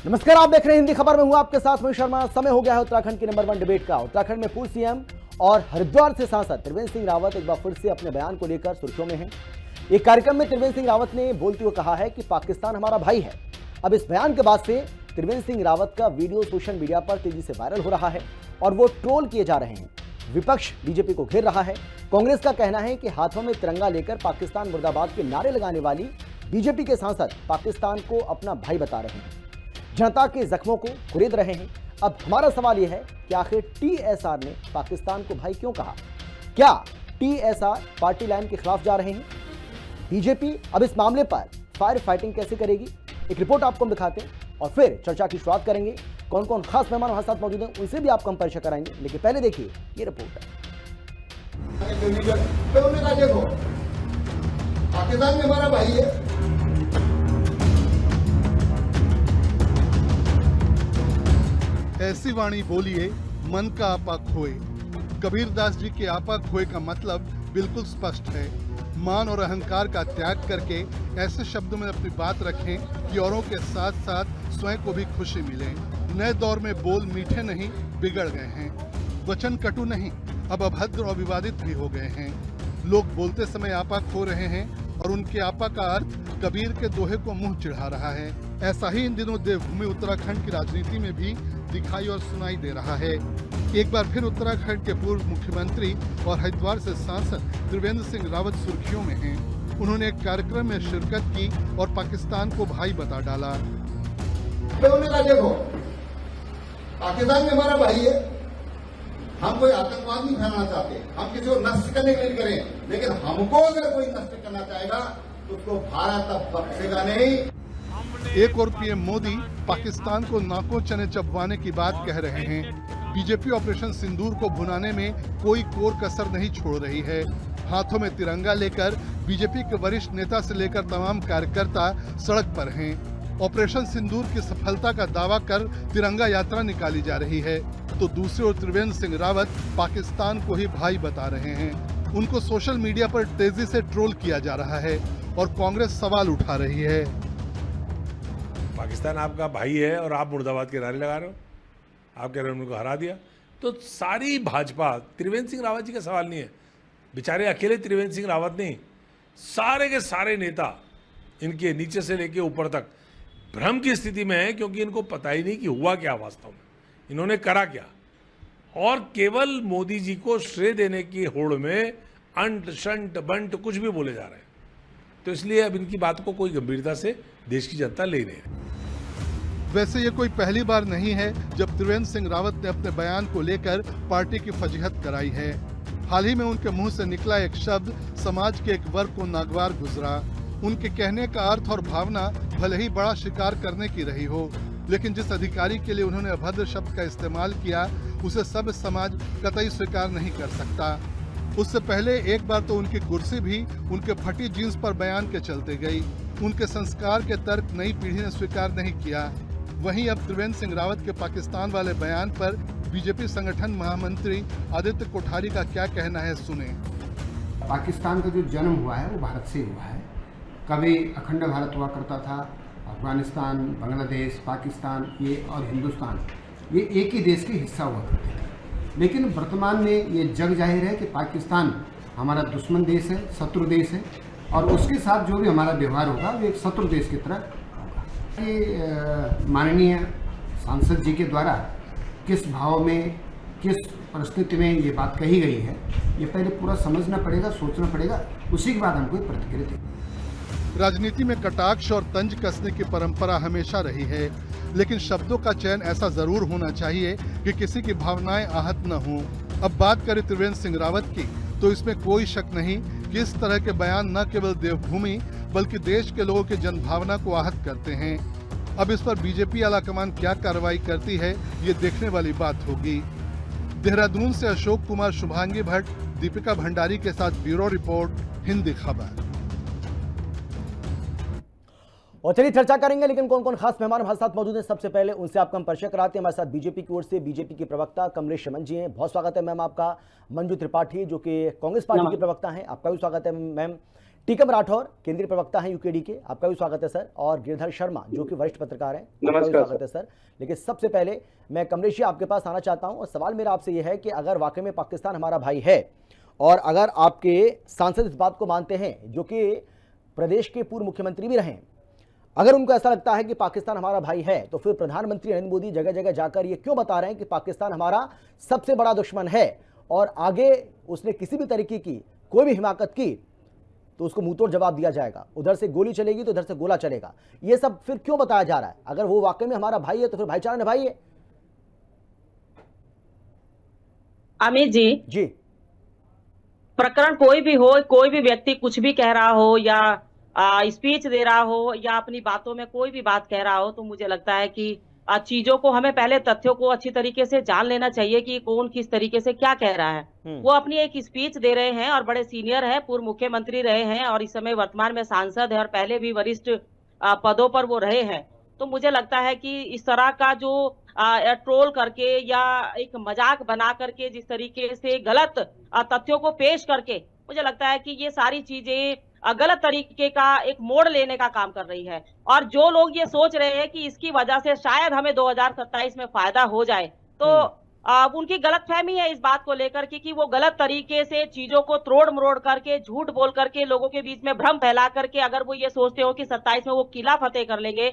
नमस्कार, आप देख रहे हैं हिंदी खबर में हूं आपके साथ मनीष शर्मा। समय हो गया है उत्तराखंड की नंबर 1 डिबेट का। उत्तराखंड में पूर्व सीएम और हरिद्वार से सांसद त्रिवेंद्र सिंह रावत एक बार फिर से अपने बयान को लेकर सुर्खियों में हैं। एक कार्यक्रम में त्रिवेंद्र सिंह रावत ने बोलते हुए कहा है कि पाकिस्तान हमारा भाई है। अब इस बयान के बाद से त्रिवेंद्र सिंह रावत का वीडियो सोशल मीडिया पर तेजी से वायरल हो रहा है और वो ट्रोल किए जा रहे हैं। विपक्ष बीजेपी को घेर रहा है। कांग्रेस का कहना है कि हाथों में तिरंगा लेकर पाकिस्तान मुर्दाबाद के नारे लगाने वाली बीजेपी के सांसद पाकिस्तान को अपना भाई बता रहे हैं, जनता के जख्मों को कुरेद रहे हैं। अब हमारा सवाल यह है कि आखिर टीएसआर ने पाकिस्तान को भाई क्यों कहा? क्या टीएसआर पार्टी लाइन के खिलाफ जा रहे हैं? बीजेपी अब इस मामले पर फायर फाइटिंग कैसे करेगी? एक रिपोर्ट आपको हम दिखाते हैं और फिर चर्चा की शुरुआत करेंगे। कौन कौन खास मेहमान हमारे साथ मौजूद हैं उनसे भी आपको हम परिचय कराएंगे, लेकिन पहले देखिए ये रिपोर्ट है। देखो, पाकिस्तान में हमारा भाई है। ऐसी वाणी बोलिए मन का आपा खोए। कबीरदास जी के आपा खोए का मतलब बिल्कुल स्पष्ट है। मान और अहंकार का त्याग करके ऐसे शब्दों में अपनी बात रखें कि औरों के साथ साथ स्वयं को भी खुशी मिले। नए दौर में बोल मीठे नहीं बिगड़ गए हैं, वचन कटु नहीं अब अभद्र और विवादित भी हो गए हैं। लोग बोलते समय आपा खो रहे हैं और उनके आपा का अर्थ कबीर के दोहे को मुंह चिढ़ा रहा है। ऐसा ही इन दिनों देवभूमि उत्तराखंड की राजनीति में भी दिखाई और सुनाई दे रहा है। एक बार फिर उत्तराखंड के पूर्व मुख्यमंत्री और हरिद्वार से सांसद त्रिवेंद्र सिंह रावत सुर्खियों में हैं। उन्होंने एक कार्यक्रम में शिरकत की और पाकिस्तान को भाई बता डाला। देखो, पाकिस्तान में हमारा भाई है। हम कोई आतंकवाद नहीं फैलाना चाहते, हम किसी को नष्ट करने के लिए करें, लेकिन हमको अगर कोई नष्ट करना चाहेगा तो उसको भारत अब बख्शेगा नहीं। एक और पीएम मोदी पाकिस्तान को नाकों चने चबवाने की बात कह रहे हैं। बीजेपी ऑपरेशन सिंदूर को भुनाने में कोई कोर कसर नहीं छोड़ रही है। हाथों में तिरंगा लेकर बीजेपी के वरिष्ठ नेता से लेकर तमाम कार्यकर्ता सड़क पर हैं। ऑपरेशन सिंदूर की सफलता का दावा कर तिरंगा यात्रा निकाली जा रही है, तो दूसरी ओर त्रिवेंद्र सिंह रावत पाकिस्तान को ही भाई बता रहे हैं। उनको सोशल मीडिया पर तेजी से ट्रोल किया जा रहा है और कांग्रेस सवाल उठा रही है। पाकिस्तान आपका भाई है और आप मुर्दाबाद के नारे लगा रहे हो। आप कह रहे हो उनको हरा दिया, तो सारी भाजपा, त्रिवेंद्र सिंह रावत जी का सवाल नहीं है। बेचारे अकेले त्रिवेंद्र सिंह रावत नहीं, सारे के सारे नेता इनके नीचे से लेके ऊपर तक भ्रम की स्थिति में है, क्योंकि इनको पता ही नहीं कि हुआ क्या वास्तव में, इन्होंने करा क्या। और केवल मोदी जी को श्रेय देने की होड़ में अंट शंट बंट कुछ भी बोले जा रहे हैं। तो इसलिए अब इनकी बात को कोई गंभीरता से देश की जनता ले नहीं है। वैसे ये कोई पहली बार नहीं है जब त्रिवेंद्र सिंह रावत ने अपने बयान को लेकर पार्टी की फजीहत कराई है। हाल ही में उनके मुंह से निकला एक शब्द समाज के एक वर्ग को नागवार गुजरा। उनके कहने का अर्थ और भावना भले ही बड़ा शिकार करने की रही हो, लेकिन जिस अधिकारी के लिए उन्होंने अभद्र शब्द का इस्तेमाल किया उसे सब समाज कतई स्वीकार नहीं कर सकता। उससे पहले एक बार तो उनकी कुर्सी भी उनके फटी जींस पर बयान के चलते गई। उनके संस्कार के तर्क नई पीढ़ी ने स्वीकार नहीं किया। वहीं अब त्रिवेंद्र सिंह रावत के पाकिस्तान वाले बयान पर बीजेपी संगठन महामंत्री आदित्य कोठारी का क्या कहना है, सुने। पाकिस्तान का जो जन्म हुआ है वो भारत से हुआ है। कभी अखंड भारत हुआ करता था, अफगानिस्तान, बांग्लादेश, पाकिस्तान ये और हिंदुस्तान ये एक ही देश के हिस्सा हुआ करते थे। लेकिन वर्तमान में ये जग जाहिर है कि पाकिस्तान हमारा दुश्मन देश है, शत्रु देश है, और उसके साथ जो भी हमारा व्यवहार होगा वो एक शत्रु देश की तरह होगा। ये माननीय सांसद जी के द्वारा किस भाव में, किस परिस्थिति में ये बात कही गई है, ये पहले पूरा समझना पड़ेगा, सोचना पड़ेगा, उसी के बाद हमको प्रतिक्रिया दें। राजनीति में कटाक्ष और तंज कसने की परंपरा हमेशा रही है, लेकिन शब्दों का चयन ऐसा जरूर होना चाहिए कि किसी की भावनाएं आहत न हों। अब बात करें त्रिवेंद्र सिंह रावत की, तो इसमें कोई शक नहीं कि इस तरह के बयान न केवल देवभूमि बल्कि देश के लोगों की जनभावना को आहत करते हैं। अब इस पर बीजेपी आलाकमान क्या कार्रवाई करती है, ये देखने वाली बात होगी। देहरादून से अशोक कुमार, शुभांगी भट्ट, दीपिका भंडारी के साथ ब्यूरो रिपोर्ट, हिंदी खबर। और चलिए चर्चा करेंगे, लेकिन कौन कौन खास मेहमान हमारे साथ मौजूद हैं सबसे पहले उनसे आपका हम परिचय कराते हैं। हमारे साथ बीजेपी की ओर से बीजेपी के प्रवक्ता कमलेश शमन जी हैं, बहुत स्वागत है मैम आपका। मंजू त्रिपाठी जो कि कांग्रेस पार्टी के प्रवक्ता हैं, आपका भी स्वागत है मैम। टीकम राठौर केंद्रीय प्रवक्ता हैं यूकेडी के, आपका भी स्वागत है सर। और गिरधर शर्मा जो कि वरिष्ठ पत्रकार हैं, आपका भी स्वागत है सर। लेकिन सबसे पहले मैं कमलेश जी आपके पास आना चाहता हूं और सवाल मेरा आपसे यह है कि अगर वाकई में पाकिस्तान हमारा भाई है और अगर आपके सांसद इस बात को मानते हैं जो कि प्रदेश के पूर्व मुख्यमंत्री भी रहे, अगर उनको ऐसा लगता है कि पाकिस्तान हमारा भाई है तो फिर प्रधानमंत्री नरेंद्र मोदी जगह जगह जाकर ये क्यों बता रहे हैं कि पाकिस्तान हमारा सबसे बड़ा दुश्मन है और आगे उसने किसी भी तरीके की कोई भी हिमाकत की तो उसको मुंहतोड़ जवाब दिया जाएगा, उधर से गोली चलेगी तो उधर से गोला चलेगा। ये सब फिर क्यों बताया जा रहा है? अगर वो वाकई में हमारा भाई है तो फिर भाईचारा निभाइए। अमित जी, प्रकरण कोई भी हो, कोई भी व्यक्ति कुछ भी कह रहा हो या स्पीच दे रहा हो या अपनी बातों में कोई भी बात कह रहा हो, तो मुझे लगता है कि चीजों को हमें पहले तथ्यों को अच्छी तरीके से जान लेना चाहिए कि कौन किस तरीके से क्या कह रहा है। वो अपनी एक स्पीच दे रहे हैं और बड़े सीनियर है, पूर्व मुख्यमंत्री रहे हैं और इस समय वर्तमान में सांसद है और पहले भी वरिष्ठ पदों पर वो रहे हैं। तो मुझे लगता है कि इस तरह का जो ट्रोल करके या एक मजाक बना करके जिस तरीके से गलत तथ्यों को पेश करके, मुझे लगता है कि ये सारी चीजें गलत तरीके का एक मोड़ लेने का काम कर रही है। और जो लोग ये सोच रहे हैं कि इसकी वजह से शायद हमें 2027 में फायदा हो जाए, तो उनकी गलतफहमी है इस बात को लेकर कि वो गलत तरीके से चीजों को तोड़ मरोड़ करके, झूठ बोल करके, लोगों के बीच में भ्रम फैला करके अगर वो ये सोचते हो कि 27 में वो किला फतेह कर लेंगे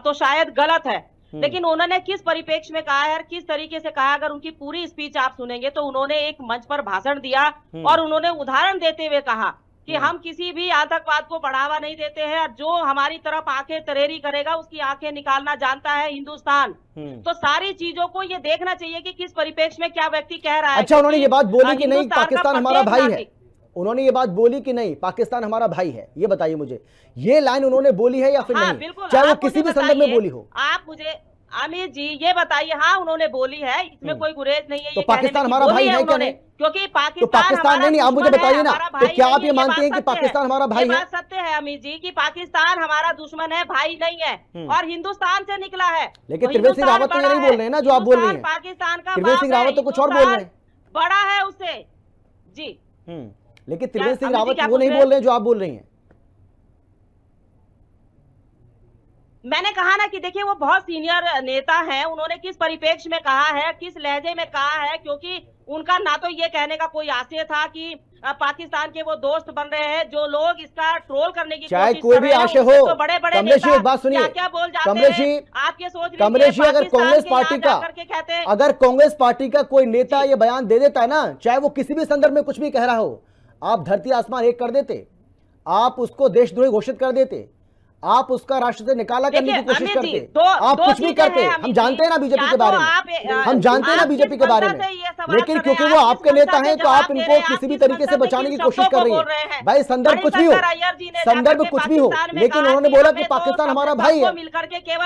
तो शायद गलत है। लेकिन उन्होंने किस परिप्रेक्ष्य में कहा है और किस तरीके से कहा, अगर उनकी पूरी स्पीच आप सुनेंगे तो उन्होंने एक मंच पर भाषण दिया और उन्होंने उदाहरण देते हुए कहा कि हम किसी भी आतंकवाद को बढ़ावा नहीं देते हैं और जो हमारी तरफ आंखें तरेरी करेगा उसकी आंखें निकालना जानता है हिंदुस्तान। तो सारी चीजों को ये देखना चाहिए कि किस परिप्रेक्ष्य में क्या व्यक्ति कह रहा है। अच्छा, उन्होंने ये बात बोली कि नहीं पाकिस्तान हमारा भाई है? उन्होंने ये बात बोली कि नहीं पाकिस्तान हमारा भाई है? ये बताइए मुझे, ये लाइन उन्होंने बोली है या फिर नहीं, चाहे वो किसी भी संदर्भ में बोली हो? आप मुझे अमित जी ये बताइए। हाँ, उन्होंने बोली है, इसमें कोई गुरेज नहीं है। तो पाकिस्तान हमारा भाई है क्या नहीं? क्योंकि पाकिस्तान नहीं, आप मुझे बताइए ना, तो क्या आप ये मानते हैं कि पाकिस्तान हमारा भाई है? बात सत्य है अमित जी कि पाकिस्तान हमारा दुश्मन है, भाई नहीं है और हिंदुस्तान से निकला है। लेकिन त्रिवेंद्र सिंह रावत तो ये नहीं बोल रहे हैं ना जो आप बोल रही हैं। पाकिस्तान का त्रिवेंद्र सिंह रावत तो कुछ और बोल रहे हैं, बड़ा है उससे जी। लेकिन त्रिवेंद्र सिंह रावत वो नहीं बोल रहे हैं जो आप बोल रही हैं। मैंने कहा ना कि देखिए वो बहुत सीनियर नेता हैं, उन्होंने किस परिप्रेक्ष्य में कहा है, किस लहजे में कहा है, क्योंकि उनका ना तो ये कहने का कोई आशय था कि पाकिस्तान के वो दोस्त बन रहे हैं। जो लोग इसका ट्रोल करने की चाहे कोशिश कोई कर भी रहे हैं, आशय उससे हो, तो बड़े-बड़े कमलेश जी एक बात सुनिए, क्या बोल जाते कमलेश जी, हैं। आप ये सोच कमलेश जी, अगर कांग्रेस पार्टी का अगर कांग्रेस पार्टी का कोई नेता ये बयान दे देता है ना, चाहे वो किसी भी संदर्भ में कुछ भी कह रहा हो, आप धरती आसमान एक कर देते, आप उसको देशद्रोही घोषित कर देते, आप उसका राष्ट्र से निकाला करने की कोशिश करते, आप कुछ भी करते। हम जानते हैं ना बीजेपी के बारे में, हम जानते हैं ना बीजेपी के बारे में, लेकिन क्योंकि वो आपके नेता हैं तो आप इनको किसी भी तरीके से बचाने की कोशिश कर रही हैं। भाई संदर्भ कुछ भी हो, संदर्भ कुछ भी हो, लेकिन उन्होंने बोला कि पाकिस्तान हमारा भाई है,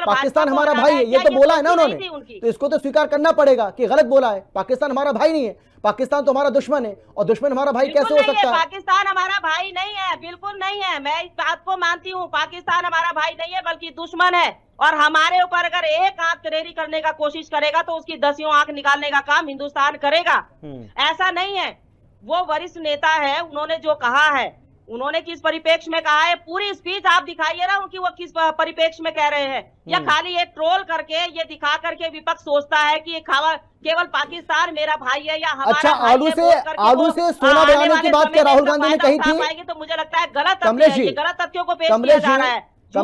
पाकिस्तान हमारा भाई है, ये तो बोला है ना उन्होंने, तो इसको तो स्वीकार करना पड़ेगा कि गलत बोला है। पाकिस्तान हमारा भाई नहीं है, पाकिस्तान तो हमारा दुश्मन है, और दुश्मन हमारा भाई कैसे हो सकता है? पाकिस्तान हमारा भाई नहीं है, बिल्कुल नहीं है, मैं इस बात को मानती हूँ। पाकिस्तान हमारा भाई नहीं है बल्कि दुश्मन है, और हमारे ऊपर अगर एक आंख तरेरी करने का कोशिश करेगा तो उसकी 10 आंख निकालने का काम हिंदुस्तान करेगा। ऐसा नहीं है। वो वरिष्ठ नेता है, उन्होंने जो कहा है, उन्होंने किस परिप्रेक्ष्य में कहा है, पूरी स्पीच आप दिखाइए ना उनकी, वो किस परिप्रेक्ष्य में कह रहे हैं, या खाली ये ट्रोल करके ये दिखा करके विपक्ष सोचता है कि केवल पाकिस्तान मेरा भाई है या हमारा। अच्छा, आलू से सोना बनाने की बात क्या राहुल गांधी ने कही थी? तो मुझे लगता है गलत गलत तथ्यों को पेश किया कमलेश जा रहा है। जी,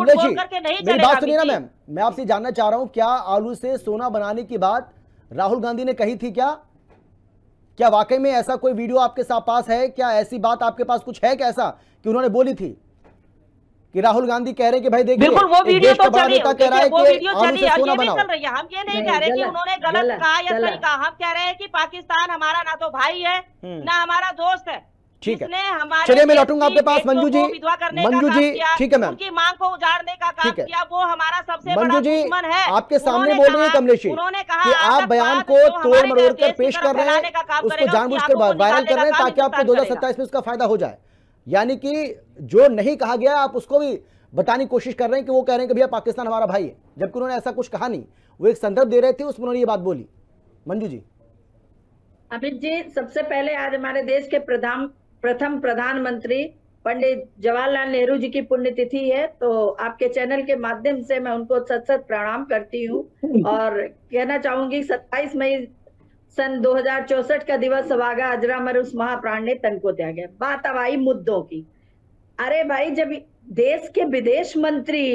मेरी बात सुनिए ना मैम, मैं आपसे जानना चाह रहा हूं, क्या आलू से सोना बनाने की बात राहुल गांधी ने कही थी? क्या वाकई में ऐसा कोई वीडियो आपके पास है? क्या ऐसी बात आपके पास कुछ है? कैसा कि उन्होंने बोली थी कि राहुल गांधी कह रहे हैं कि भाई देखिए, बिल्कुल वो वीडियो तो चल रही है, आलू से सोना बनाओ। चल रही है। हम ये नहीं कह रहे कि उन्होंने गलत कहा या सही कहा, हम कह रहे हैं कि पाकिस्तान हमारा ना तो भाई है ना हमारा दोस्त है। ठीक है, चलिए मैं लौटूंगा आपके पास। मंजू जी, ठीक है मैम, उनकी मांग को उजाड़ने का काम किया, वो हमारा सबसे बड़ा दुश्मन है। आपके सामने बोल रही है कमलेश जी कि आप बयान को तोड़ मरोड़ कर पेश कर रहे हैं, उसको जानबूझकर वायरल कर रहे हैं ताकि आपको 2027 में उसका फायदा हो जाए। यानी कि जो नहीं कहा गया आप उसको भी बताने की कोशिश कर रहे हैं कि वो कह रहे हैं कि भैया पाकिस्तान हमारा भाई है, जबकि उन्होंने ऐसा कुछ कहा नहीं। वो एक संदर्भ दे रहे थे, उसमें उन्होंने ये बात बोली। मंजू जी। अमित जी, सबसे पहले आज हमारे देश के प्रथम प्रधानमंत्री पंडित जवाहरलाल नेहरू जी की पुण्यतिथि है, तो आपके चैनल के माध्यम से मैं उनको सत सत प्रणाम करती हूँ और कहना चाहूंगी 27 मई सन 2064 का दिवस वागा अजरा मरुस महाप्राण ने तन को त्यागा। बात अब आई मुद्दों की। अरे भाई, जब देश के विदेश मंत्री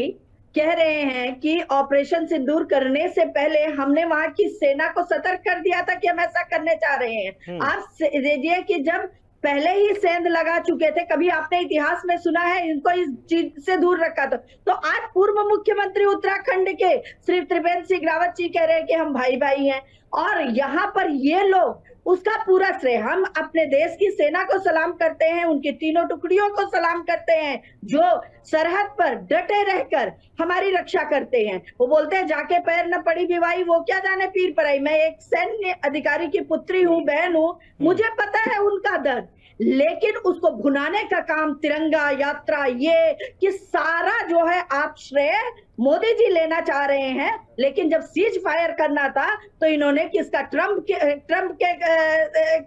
कह रहे हैं कि ऑपरेशन सिंदूर करने से पहले हमने वहां की सेना को सतर्क कर दिया था कि हम ऐसा करने चाह रहे हैं। आप देखिए कि जब पहले ही सेंध लगा चुके थे, कभी आपने इतिहास में सुना है इनको इस चीज से दूर रखा था? तो आज पूर्व मुख्यमंत्री उत्तराखंड के श्री त्रिवेंद्र सिंह रावत जी कह रहे हैं कि हम भाई भाई हैं, और यहाँ पर ये लोग उसका पूरा श्रेय हम अपने देश की सेना को सलाम करते हैं, उनकी तीनों टुकड़ियों को सलाम करते हैं जो सरहद पर डटे रहकर हमारी रक्षा करते हैं। वो बोलते हैं जाके पैर न पड़ी भिवाई, वो क्या जाने पीर पर आई। मैं एक सैन्य अधिकारी की पुत्री हूँ, बहन हूँ, मुझे पता है उनका दर्द, लेकिन उसको भुनाने का काम तिरंगा यात्रा, ये कि सारा जो है आप श्रेय मोदी जी लेना चाह रहे हैं। लेकिन जब सीज फायर करना था तो इन्होंने किसका, ट्रम्प के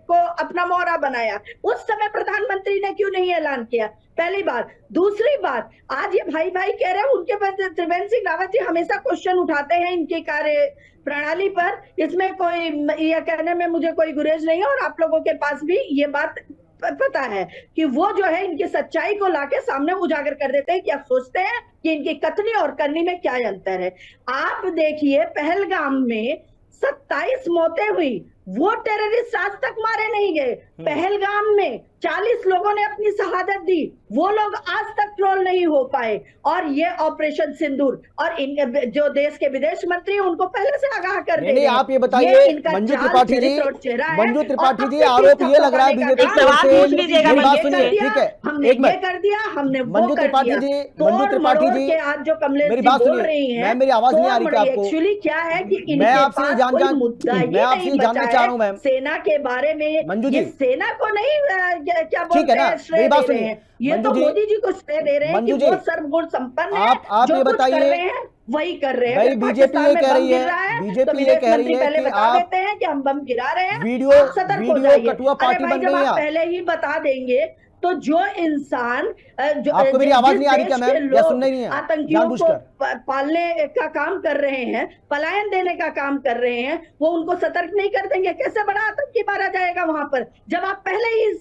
को अपना मोहरा बनाया। उस समय प्रधानमंत्री ने क्यों नहीं ऐलान किया? पहली बात। दूसरी बात, आज ये भाई भाई कह रहे हैं, उनके बाद त्रिवेंद्र सिंह रावत जी हमेशा क्वेश्चन उठाते हैं इनकी कार्य प्रणाली पर। इसमें कोई यह कहने में मुझे कोई गुरेज नहीं है, और आप लोगों के पास भी ये बात पता है कि वो जो है इनकी सच्चाई को लाके सामने उजागर कर देते हैं कि आप सोचते हैं कि इनकी कथनी और करनी में क्या अंतर है। आप देखिए पहलगाम में 27 मौतें हुई, वो टेररिस्ट आज तक मारे नहीं गए। पहलगाम में 40 लोगों ने अपनी शहादत दी, वो लोग आज तक ट्रोल नहीं हो पाए। और ये ऑपरेशन सिंदूर, और जो देश के विदेश मंत्री हैं उनको पहले से आगाह कर नहीं, आप ये बताइए मंजू त्रिपाठी जी, मंजू त्रिपाठी जी, आरोप ये लग रहा है बीजेपी की तरफ से, मेरी बात सुनिए, ठीक है, एक मिनट कर दिया हमने, मंजू त्रिपाठी जी, मंजू त्रिपाठी जी, आज जो कमलेश मेरी बात सुनिए, मैम मेरी आवाज नहीं आ रही क्या आपको? एक्चुअली क्या है कि मैं आपसे जानना चाह रहा हूँ मैम, सेना के बारे में, मंजू जी, सेना को नहीं क्या बोलते हैं श्रेय दे रहे हैं, ये तो मोदी जी को श्रेय दे रहे हैं कि वो सर्वगुण संपन्न है। आप ये बताइए, वही कर रहे हैं। भाई बीजेपी ये कह रही है, बीजेपी ये कह रही है कि आप देते हैं कि हम बम गिरा रहे हैं, वीडियो कठुआ पार्टी बन गई है। पहले ही बता देंगे तो जो इंसान जो आपको मेरी आवाज नहीं आ रही क्या मैम, या सुनना ही नहीं है? आतंकियों को पालने का काम कर रहे हैं, पलायन देने का काम कर रहे हैं, वो उनको सतर्क नहीं कर देंगे? कैसे बड़ा आतंकी मारा जाएगा वहां पर जब आप पहले ही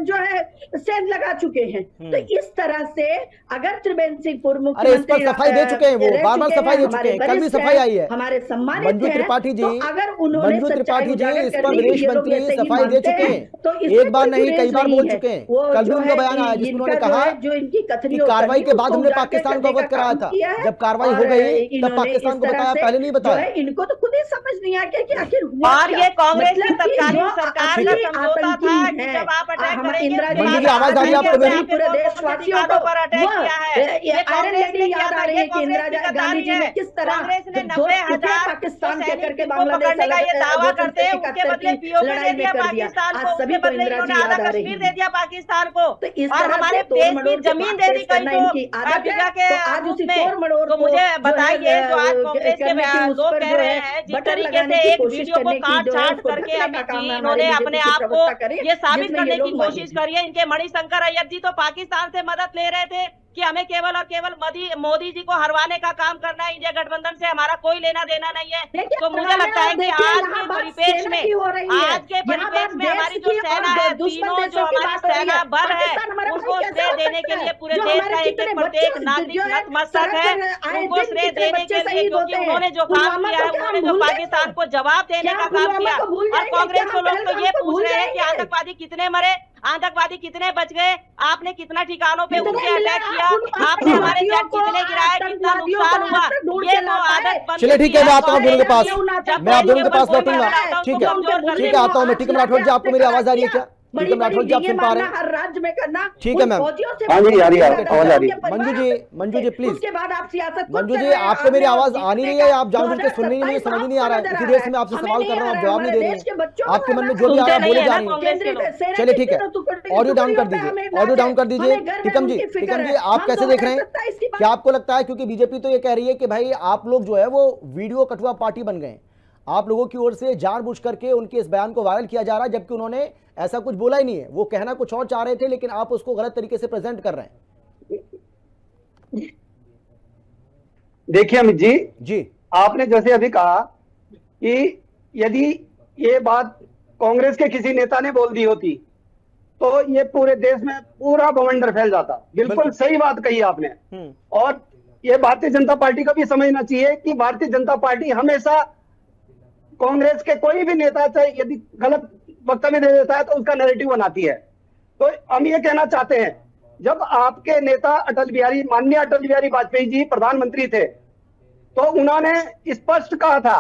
जो है सेंध लगा चुके हैं? तो इस तरह से अगर त्रिवेंद्र सिंह पूर्व मुख्यमंत्री सफाई दे चुके हैं, वो बार बार सफाई दे चुके हैं, कल भी सफाई आई है, हमारे सम्मानित मंजू त्रिपाठी जी, अगर उन्होंने मंजू त्रिपाठी जी इस पर विदेश मंत्री सफाई दे चुके हैं, तो एक बार नहीं कई बार बोल चुके हैं। कल भी उनका बयान आया जिसमें उन्होंने कहा जो इनकी कि कार्रवाई के बाद हमने पाकिस्तान को अवगत कराया था, जब कार्रवाई हो गई तब पाकिस्तान को बताया, पहले नहीं बताया। इनको तो खुद ही समझ नहीं आया कि आखिर और ये कांग्रेस की तत्कालीन सरकार का समझौता था कि जब आप अटैक करेंगे, मंजू जी आवाज आ रही है आपको मेरी? पूरे देशवासियों पर अटैक किया है। आयरन लेडी याद आ रही है कि इंदिरा गांधी जी ने किस तरह कांग्रेस ने 90,000 पाकिस्तान के करके पकड़ने का ये दावा करते हैं, उसके बदले पीओके दे दिया पाकिस्तान को, उसके बदले इन्होंने आधा कश्मीर दे दिया पाकिस्तान को, और हमारे देश की जमीन दे दी कहीं को अफ्रीका के रूप में। तो मुझे बताइए, जो आज कांग्रेस के लोग कह रहे हैं, जिस तरीके से एक वीडियो को काट छाट करके अमित जी इन्होंने अपने आप को ये साबित करने की कोशिश करी है। इनके मणिशंकर अय्यर जी तो पाकिस्तान से मदद ले रहे थे कि हमें केवल और केवल मोदी जी को हरवाने का काम करना है, इंडिया गठबंधन से हमारा कोई लेना देना नहीं है। तो मुझे लगता है कि आज के परिपेक्ष में हमारी जो सेना है, तीनों जो हमारी सेना बल है, उनको श्रेय देने के लिए पूरे देश का एक एक प्रत्येक नागरिक नतमस्तक है, उनको श्रेय देने के लिए, क्योंकि उन्होंने जो काम किया है, उन्होंने जो पाकिस्तान को जवाब देने का काम किया। और कांग्रेस को लोग तो ये पूछ रहे हैं कि आतंकवादी कितने मरे, आतंकवादी कितने बच गए, आपने कितना ठिकानों पे उनके अटैक किया, आपने हमारे जेट कितने गिराए, कितना नुकसान हुआ, ये तो आदत। चलिए ठीक है, मैं आता हूँ दोनों के पास, मैं आप दोनों के पास लौटूंगा। ठीक है आता हूँ मैं। टीकम राठौड़ जी, आपको मेरी आवाज आ रही है क्या? टीकम राठौड़ जी आप सुन पा रहे हैं? हर राज्य में करना। ठीक है मैम, हाँ जी आ रही है, आवाज आ रही है। मंजू जी प्लीज। उसके बाद आप सियासत मंजू जी, आपको मेरी आवाज आ नहीं रही है, आप जानबूझ के सुन नहीं रही है, समझ नहीं आ रहा है, इसी देर से मैं आपसे सवाल कर रहा हूँ, आप जवाब नहीं दे रहे हैं, आपके मन में जो भी आ रहा है बोले जा रही है। चलिए ठीक है, ऑडियो डाउन कर दीजिए, ऑडियो डाउन कर दीजिए। टीकम जी आप कैसे देख रहे हैं? क्या आपको लगता है, क्योंकि बीजेपी तो ये कह रही है कि भाई आप लोग जो है वो वीडियो कठुआ पार्टी बन गए, आप लोगों की ओर से जानबूझ करके उनके इस बयान को वायरल किया जा रहा है, जबकि उन्होंने ऐसा कुछ बोला ही नहीं है। वो कहना कुछ और चाह रहे थे, लेकिन आप उसको गलत तरीके से प्रेजेंट कर रहे हैं। देखिए अमित जी, जी, आपने जैसे अभी कहा कि यदि ये बात कांग्रेस के किसी नेता ने बोल दी होती तो ये पूरे देश में पूरा बवंडर फैल जाता। बिल्कुल सही बात कही आपने। और ये भारतीय जनता पार्टी को भी समझना चाहिए कि भारतीय जनता पार्टी हमेशा कांग्रेस के कोई भी नेता चाहे यदि गलत वक्तव्य दे देता है तो उसका नैरेटिव बनाती है। तो हम ये कहना चाहते हैं, जब आपके नेता माननीय अटल बिहारी वाजपेयी जी प्रधानमंत्री थे तो उन्होंने स्पष्ट कहा था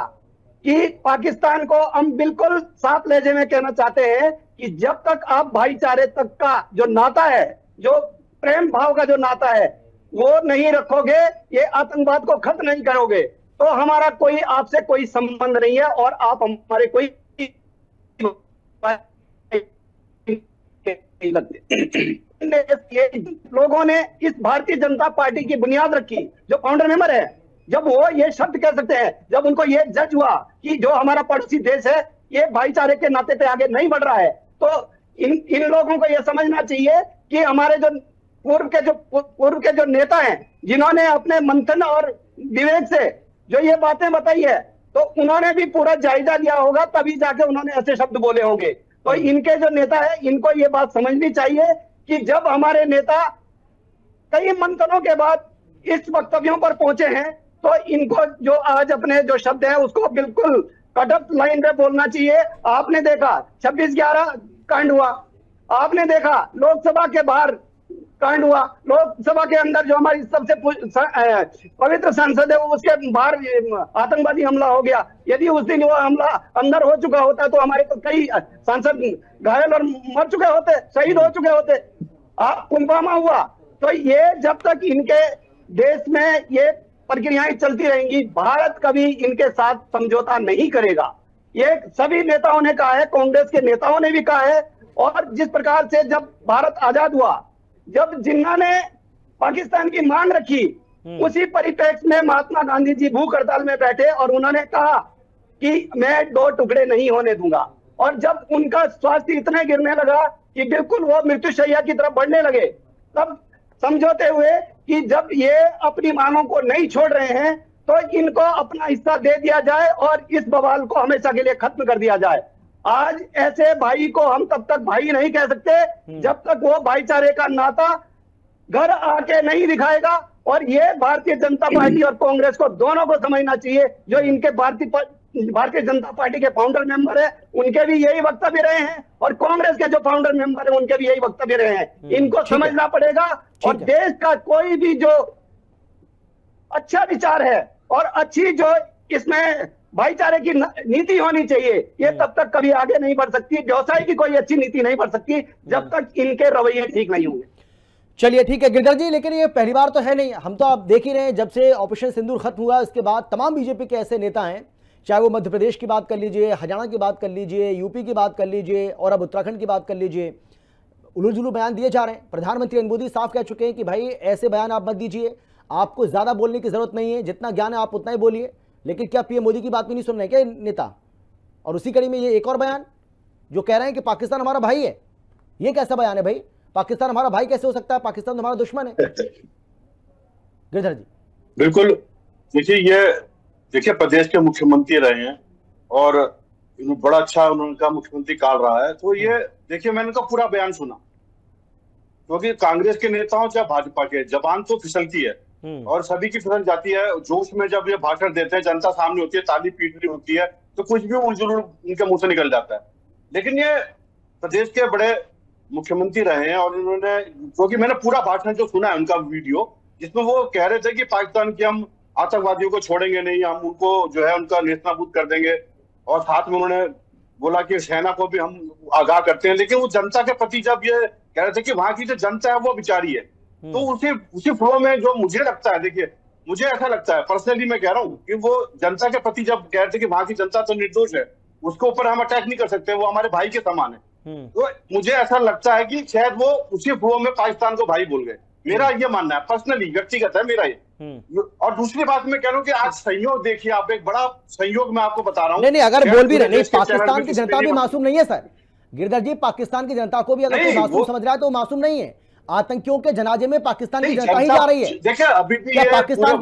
कि पाकिस्तान को हम बिल्कुल साफ लहजे में कहना चाहते हैं कि जब तक आप भाईचारे तक का जो नाता है, जो प्रेम भाव का जो नाता है वो नहीं रखोगे, ये आतंकवाद को खत्म नहीं करोगे, तो हमारा कोई आपसे कोई संबंध नहीं है और आप हमारे कोई नहीं लगते। लोगों ने इस भारतीय जनता पार्टी की बुनियाद रखी, जो फाउंडर मेंबर है, जब वो ये शब्द कह सकते हैं, जब उनको ये जज हुआ कि जो हमारा पड़ोसी देश है ये भाईचारे के नाते पे आगे नहीं बढ़ रहा है, तो इन लोगों को ये समझना चाहिए कि हमारे जो पूर्व के जो नेता हैं जिन्होंने अपने मंथन और विवेक से जो ये बातें बताई है, तो उन्होंने भी पूरा जायजा लिया होगा, तभी जाके उन्होंने ऐसे शब्द बोले होंगे। तो इनके जो नेता है इनको ये बात समझनी चाहिए कि जब हमारे नेता कई मंथनों के बाद इस वक्तव्यों पर पहुंचे हैं तो इनको जो आज अपने जो शब्द है उसको बिल्कुल कट ऑफ लाइन पे बोलना चाहिए। आपने देखा 26/11 कांड हुआ, आपने देखा लोकसभा के बाहर कांड हुआ, लोकसभा के अंदर जो हमारी सबसे पवित्र संसद है उसके बाहर आतंकवादी हमला हो गया। यदि उस दिन वो हमला अंदर हो चुका होता तो हमारे तो कई सांसद घायल और मर चुके होते, शहीद हो चुके होते। पुलवामा हुआ। तो ये जब तक इनके देश में ये प्रक्रियाएं चलती रहेंगी, भारत कभी इनके साथ समझौता नहीं करेगा। ये सभी नेताओं ने कहा है, कांग्रेस के नेताओं ने भी कहा है। और जिस प्रकार से जब भारत आजाद हुआ, जब जिन्ना ने पाकिस्तान की मांग रखी, उसी परिप्रेक्ष्य में महात्मा गांधी जी भूख हड़ताल में बैठे और उन्होंने कहा कि मैं 2 टुकड़े नहीं होने दूंगा। और जब उनका स्वास्थ्य इतना गिरने लगा कि बिल्कुल वो मृत्युशैया की तरफ बढ़ने लगे, तब समझौते हुए कि जब ये अपनी मांगों को नहीं छोड़ रहे हैं तो इनको अपना हिस्सा दे दिया जाए और इस बवाल को हमेशा के लिए खत्म कर दिया जाए। आज ऐसे भाई को हम तब तक भाई नहीं कह सकते जब तक वो भाईचारे का नाता घर आके नहीं दिखाएगा। और ये भारतीय जनता पार्टी और कांग्रेस को दोनों को समझना चाहिए। जो इनके भारतीय जनता पार्टी के फाउंडर मेंबर है उनके भी यही वक्तव्य रहे हैं और कांग्रेस के जो फाउंडर मेंबर है उनके भी यही वक्तव्य रहे हैं। इनको समझना पड़ेगा और देश का कोई भी जो अच्छा विचार है और अच्छी जो इसमें भाईचारे की नीति होनी चाहिए, ये तब तक कभी आगे नहीं बढ़ सकती। व्यवसाय की कोई अच्छी नीति नहीं बढ़ सकती जब तक इनके रवैये ठीक नहीं होंगे। चलिए ठीक है गिरधर जी, लेकिन ये पहली बार तो है नहीं। हम तो आप देख ही रहे हैं, जब से ऑपरेशन सिंदूर खत्म हुआ उसके बाद तमाम बीजेपी के ऐसे नेता हैं, चाहे वो मध्य प्रदेश की बात कर लीजिए, हरियाणा की बात कर लीजिए, यूपी की बात कर लीजिए और अब उत्तराखंड की बात कर लीजिए, उलू-जुलू बयान दिए जा रहे हैं। प्रधानमंत्री नरेंद्र मोदी साफ कह चुके हैं कि भाई ऐसे बयान आप मत दीजिए, आपको ज्यादा बोलने की जरूरत नहीं है, जितना ज्ञान है आप उतना ही बोलिए। लेकिन क्या पीएम मोदी की बात भी नहीं सुन रहे क्या नेता? और उसी कड़ी में ये एक और बयान जो कह रहे हैं कि पाकिस्तान हमारा भाई है। ये कैसा बयान है भाई? पाकिस्तान हमारा भाई कैसे हो सकता है? पाकिस्तान तो हमारा दुश्मन है। गिरधर जी बिल्कुल, देखिए प्रदेश के मुख्यमंत्री रहे हैं और बड़ा अच्छा उनका मुख्यमंत्री काल रहा है। तो ये देखिए मैंने उनका पूरा बयान सुना, क्योंकि कांग्रेस के नेताओं चाहे भाजपा के, जबान तो फिसलती है और सभी की फिसल जाती है। जोश में जब ये भाषण देते हैं, जनता सामने होती है, ताली पीटनी होती है, तो कुछ भी उलझुल उनके मुंह से निकल जाता है। लेकिन ये प्रदेश के बड़े मुख्यमंत्री रहे हैं और उन्होंने, क्योंकि मैंने पूरा भाषण जो सुना है उनका वीडियो, जिसमें वो कह रहे थे कि पाकिस्तान की हम आतंकवादियों को छोड़ेंगे नहीं, हम उनको जो है उनका नेस्तनाबूद कर देंगे। और साथ में उन्होंने बोला कि सेना को भी हम आगाह करते हैं। लेकिन वो जनता के प्रति जब ये कह रहे थे कि वहां की जो जनता है वो बेचारी है, तो उसी फ्लो में जो मुझे लगता है, देखिए मुझे ऐसा लगता है पर्सनली, मैं कह रहा हूँ कि वो जनता के प्रति जब कह रहे थे कि वहां की जनता तो निर्दोष है, उसके ऊपर हम अटैक नहीं कर सकते, वो हमारे भाई के समान है। तो मुझे ऐसा लगता है कि शायद वो उसी फ्लो में पाकिस्तान को भाई बोल गए। मेरा ये मानना है, पर्सनली व्यक्तिगत है मेरा ये। और दूसरी बात मैं कह रहा हूँ कि आज संयोग देखिए आप, एक बड़ा संयोग मैं आपको बता रहा हूँ। नहीं, अगर बोल भी रहे नहीं, देश के चैनल पाकिस्तान पे की जनता भी मासूम नहीं है सर गिरधर जी। पाकिस्तान की जनता को भी अगर कोई मासूम समझ रहा है तो मासूम नहीं है। आतंकियों के जनाजे में पाकिस्तान की जनता ही जा रही है। देखिए अभी भी क्या पाकिस्तान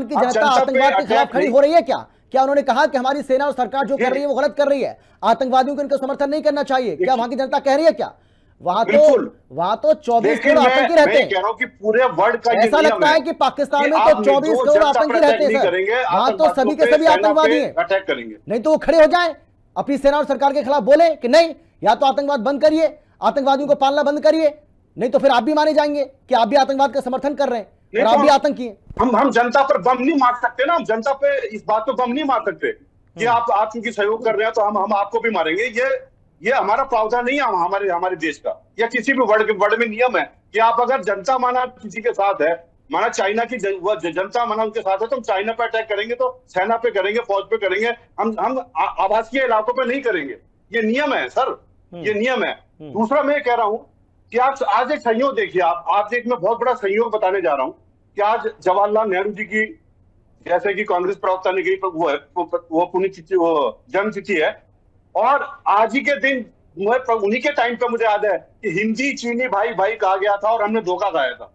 की जनता आतंकवाद के खिलाफ खड़ी हो रही है? क्या उन्होंने कहा कि हमारी सेना और सरकार जो कर रही है वो गलत कर रही है, आतंकवादियों को इनका समर्थन नहीं करना चाहिए? क्या वहां की जनता कह रही है? क्या वहां तो 24 करोड़ आतंकी रहते हैं। कह रहा हूं कि पूरे वर्ल्ड का ऐसा लगता है कि पाकिस्तान में तो 24 करोड़ आतंकी रहते हैं सर। वहां तो सभी के सभी आतंकवादी हैं। अटैक करेंगे, नहीं तो वो खड़े हो जाएं, अपनी सेना और सरकार के खिलाफ बोले कि नहीं, या तो आतंकवाद बंद करिए, आतंकवादियों को पालना बंद करिए, नहीं तो फिर आप भी माने जाएंगे कि आप भी आतंकवाद का समर्थन कर रहे हैं और आप भी आतंकी हैं। हम जनता पर बम नहीं मार सकते ना, हम जनता पे इस बात पे बम नहीं मार सकते कि आप क्योंकि सहयोग कर रहे हैं तो हम आपको भी मारेंगे। ये हमारा प्रावधान नहीं है हमारे देश का, या किसी भी वर्ल्ड में नियम है कि आप अगर जनता माना किसी के साथ है, माना चाइना की जनता माना उनके साथ है, तो हम चाइना पे अटैक करेंगे तो सेना पे करेंगे, फौज पे करेंगे, हम आवासीय इलाकों पे नहीं करेंगे। ये नियम है सर, ये नियम है। दूसरा मैं कह रहा हूं कि आज एक संयोग देखिए आप, आज एक मैं बहुत बड़ा संयोग बताने जा रहा हूं कि आज जवाहरलाल नेहरू जी की, जैसे कि कांग्रेस प्रवक्ता ने कही, वो पुण्यतिथि, वो जन्मतिथि है, और आज ही के दिन उन्हीं के टाइम पे मुझे याद है कि हिंदी चीनी भाई भाई कहा गया था और हमने धोखा खाया था।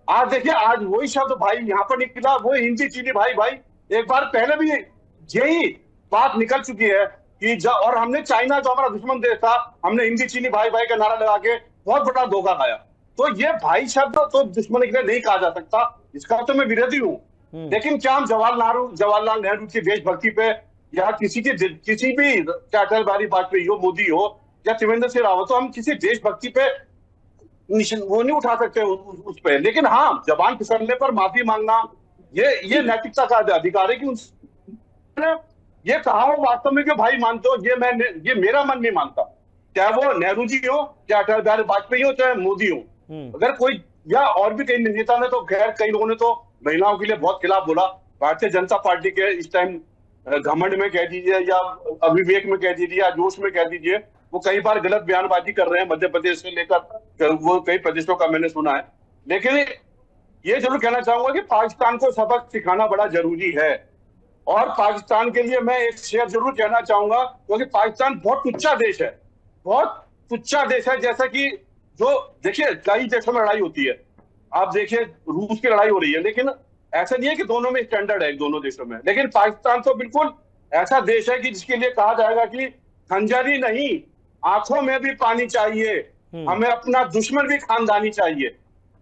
आज देखिए, आज वही शब्द भाई यहाँ पर निकला, वो हिंदी चीनी भाई भाई। एक बार पहले भी यही बात निकल चुकी है कि और हमने चाइना जो हमारा दुश्मन देश था, हमने हिंदी चीनी भाई भाई का नारा लगा के बहुत बड़ा धोखा खाया। तो ये भाई शब्द तो दुश्मन के लिए नहीं कहा जा सकता, इसका तो मैं विरोधी हूँ। लेकिन क्या हम जवाहरलाल नेहरू की देशभक्ति पे, या किसी भी, चाहे अटल बिहारी वाजपेयी हो, मोदी हो, या त्रिवेंद्र सिंह रावत हो, हम किसी देशभक्ति पे वो नहीं उठा सकते उस पे। लेकिन हाँ, जबान फिसलने पर माफी मांगना, ये नैतिकता का अधिकार है कि उन्होंने ये कहा हो वास्तव में कि भाई मानते हो, ये मेरा मन नहीं मानता। चाहे वो नेहरू जी हो, चाहे अटल बिहारी वाजपेयी हो, चाहे मोदी हो, अगर कोई, या और भी कई नेता ने तो खैर, कई लोगों ने तो महिलाओं के लिए बहुत खिलाफ बोला। भारतीय जनता पार्टी के इस टाइम घमंड में कह दीजिए, या अविवेक में कह दीजिए, या जोश में कह दीजिए, वो कई बार गलत बयानबाजी कर रहे हैं मध्य प्रदेश से लेकर वो कई प्रदेशों का मैंने सुना है। लेकिन ये जरूर कहना चाहूंगा कि पाकिस्तान को सबक सिखाना बड़ा जरूरी है। और पाकिस्तान के लिए मैं एक शेर जरूर कहना चाहूंगा, क्योंकि पाकिस्तान बहुत तुच्चा देश है, बहुत तुच्चा देश है। जैसा कि जो देखिए, कई देशों में लड़ाई होती है, आप देखिए रूस की लड़ाई हो रही है, लेकिन ऐसा नहीं है कि दोनों में स्टैंडर्ड है दोनों देशों में। लेकिन पाकिस्तान तो बिल्कुल ऐसा देश है कि जिसके लिए कहा जाएगा कि खंजरी नहीं, आंखों में भी पानी चाहिए, हमें अपना दुश्मन भी खानदानी चाहिए।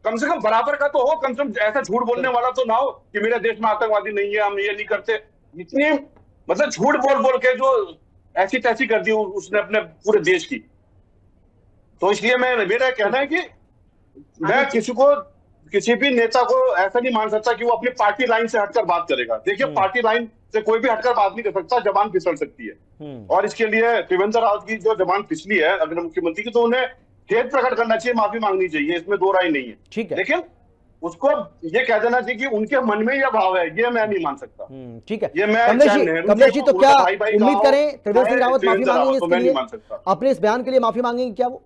कम से कम बराबर का तो हो, कम से कम ऐसा झूठ बोलने वाला तो ना हो कि मेरे देश में आतंकवादी नहीं है, हम ये नहीं करते। इतनी मतलब झूठ बोल के जो ऐसी तैसी कर दी उसने अपने पूरे देश की। तो इसलिए मेरा कहना है कि मैं किसी भी नेता को ऐसा नहीं मान सकता कि वो अपनी पार्टी लाइन से हटकर बात करेगा। देखिए, पार्टी लाइन से कोई भी हटकर बात नहीं कर सकता, जबान फिसल सकती है। और इसके लिए त्रिवेंद्र रावत की जो जबान फिसली है अगर मुख्यमंत्री की, तो उन्हें खेद प्रकट करना चाहिए, माफी मांगनी चाहिए, इसमें दो राय नहीं है। ठीक है, लेकिन उसको ये कह देना चाहिए कि उनके मन में यह भाव है, ये मैं नहीं मान सकता। ठीक है, ये मैं कमलेश जी, तो क्या उम्मीद करें त्रिवेंद्र सिंह रावत माफी मांगेंगे इसके लिए, अपने इस बयान के लिए माफी मांगेंगे क्या वो?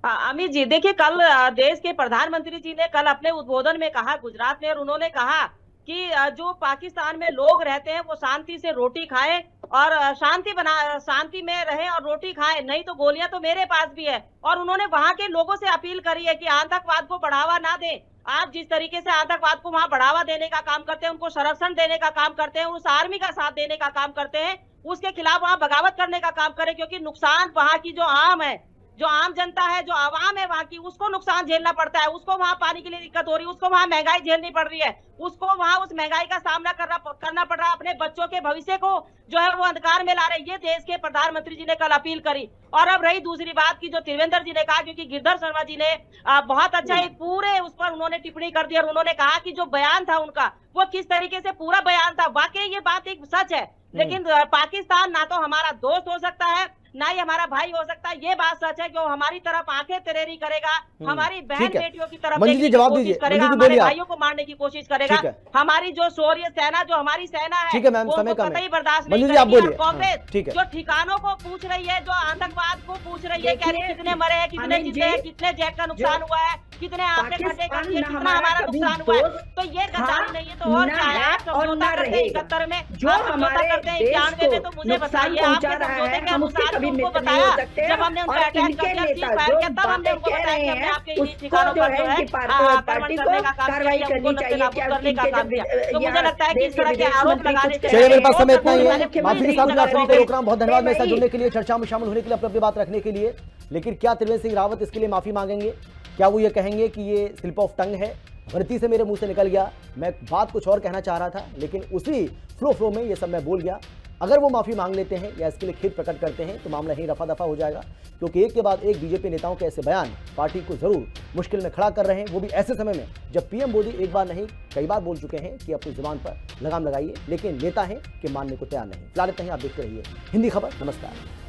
अमित जी, देखिए, कल देश के प्रधानमंत्री जी ने कल अपने उद्बोधन में कहा गुजरात में, और उन्होंने कहा कि जो पाकिस्तान में लोग रहते हैं वो शांति से रोटी खाएं और शांति में रहें और रोटी खाएं, नहीं तो गोलियां तो मेरे पास भी है। और उन्होंने वहां के लोगों से अपील करी है कि आतंकवाद को बढ़ावा ना दें। आप जिस तरीके से आतंकवाद को वहां बढ़ावा देने का काम करते हैं, उनको संरक्षण देने का काम करते हैं, उस आर्मी का साथ देने का काम करते हैं, उसके खिलाफ वहां बगावत करने का काम करें। क्योंकि नुकसान वहां की जो आम जनता है, जो आवाम है वहां की, उसको नुकसान झेलना पड़ता है। उसको वहां पानी के लिए दिक्कत हो रही है, उसको वहां महंगाई झेलनी पड़ रही है, उसको वहां उस महंगाई का सामना करना पड़ रहा है। अपने बच्चों के भविष्य को जो है वो अंधकार में ला रहे। ये देश के प्रधानमंत्री जी ने कल अपील करी। और अब रही दूसरी बात की जो त्रिवेंद्र जी ने कहा, क्योंकि गिरधर शर्मा जी ने बहुत अच्छा एक पूरे उस पर उन्होंने टिप्पणी कर दी और उन्होंने कहा कि जो बयान था उनका, वो किस तरीके से पूरा बयान था। वाकई ये बात एक सच है, लेकिन पाकिस्तान ना तो हमारा दोस्त हो सकता है, ना ही हमारा भाई हो सकता है। ये बात सच है कि वो हमारी तरफ आंखें तरेरी करेगा, हमारी बहन ठीक है। बेटियों की तरफ मंजू देखने जी की जवाब कोशिश दीजिए, करेगा, मंजू जी हमारे बोलिए आप। भाइयों को मारने की कोशिश करेगा। ठीक है। हमारी जो शौर्य सेना, जो हमारी सेना है, ठीक है मैम, वो समय कम कतई है। बर्दाश्त मंजू नहीं जी आप करेगी। और बोलिए। कांग्रेस हाँ, ठीक है। जो ठिकानों को पूछ रही है, जो आतंकवाद को पूछ रही है, कह रही है देखिए, कितने मरे हैं, कितने अमित जीते हैं, जी, कितने जेट का नुकसान जो हुआ है, कितने आंखें खड्डे कर दिए, पाकिस्तान कितना हमारा हमारा कभी नुकसान हुआ है। दोस्त तो ये गद्दारी था, नहीं है तो और न क्या है? आप है और समझौता न करते हैं रहेगा। 71 में, जो आप समझौता हमारे करते हैं देश 91 में, को तो मुझे नुकसान बताइए पहुंचा आपके रहा समझौते है, के हम उसके अनुसार कभी उनको मित्र नहीं बताया, हो सकते। जब हमने उन और पर अटैक इनके कर दिया, नेता सीज फायर जो किया, तब हमने बातें उनको कह बताया रहे कि हमने हैं, आपके इन्हीं उसको ठिकानों जो पर है जो है इनकी आक्रमण पार्टी करने का को काम कार्रवाई किया, उनको करनी चाहिए। नस्तानाबूद क्या करने का इनके काम जब किया। तो मुझे यहाँ लगता है कि देश इस के तरह के विदेश आरोप मंत्री लगाने कुछ से चलिए मेरे पास समय इतना ही है। मुख्यमंत्री माफी के नहीं साथ मैं आप लगा सभी को रहे रोक रहा हूं। बहुत धन्यवाद मेरे साथ भाई। जुड़ने के लिए, चर्चा में शामिल होने के लिए, अपनी बात रखने के लिए। लेकिन क्या त्रिवेंद्र सिंह रावत इसके लिए माफी मांगेंगे? क्या वो ये कहेंगे कि ये स्लिप ऑफ टंग है, गलती से मेरे मुंह से निकल गया, मैं बात कुछ और कहना चाह रहा था, लेकिन उसी फ्लो में ये सब मैं बोल गया? अगर वो माफी मांग लेते हैं या इसके लिए खेद प्रकट करते हैं तो मामला ही रफा दफा हो जाएगा, क्योंकि एक के बाद एक बीजेपी नेताओं के ऐसे बयान पार्टी को जरूर मुश्किल में खड़ा कर रहे हैं, वो भी ऐसे समय में जब पीएम मोदी एक बार नहीं कई बार बोल चुके हैं कि अपनी जुबान पर लगाम लगाइए, लेकिन नेता हैं कि मानने को तैयार नहीं। फिलहाल इतना ही, आप देखते रहिए हिंदी खबर। नमस्कार।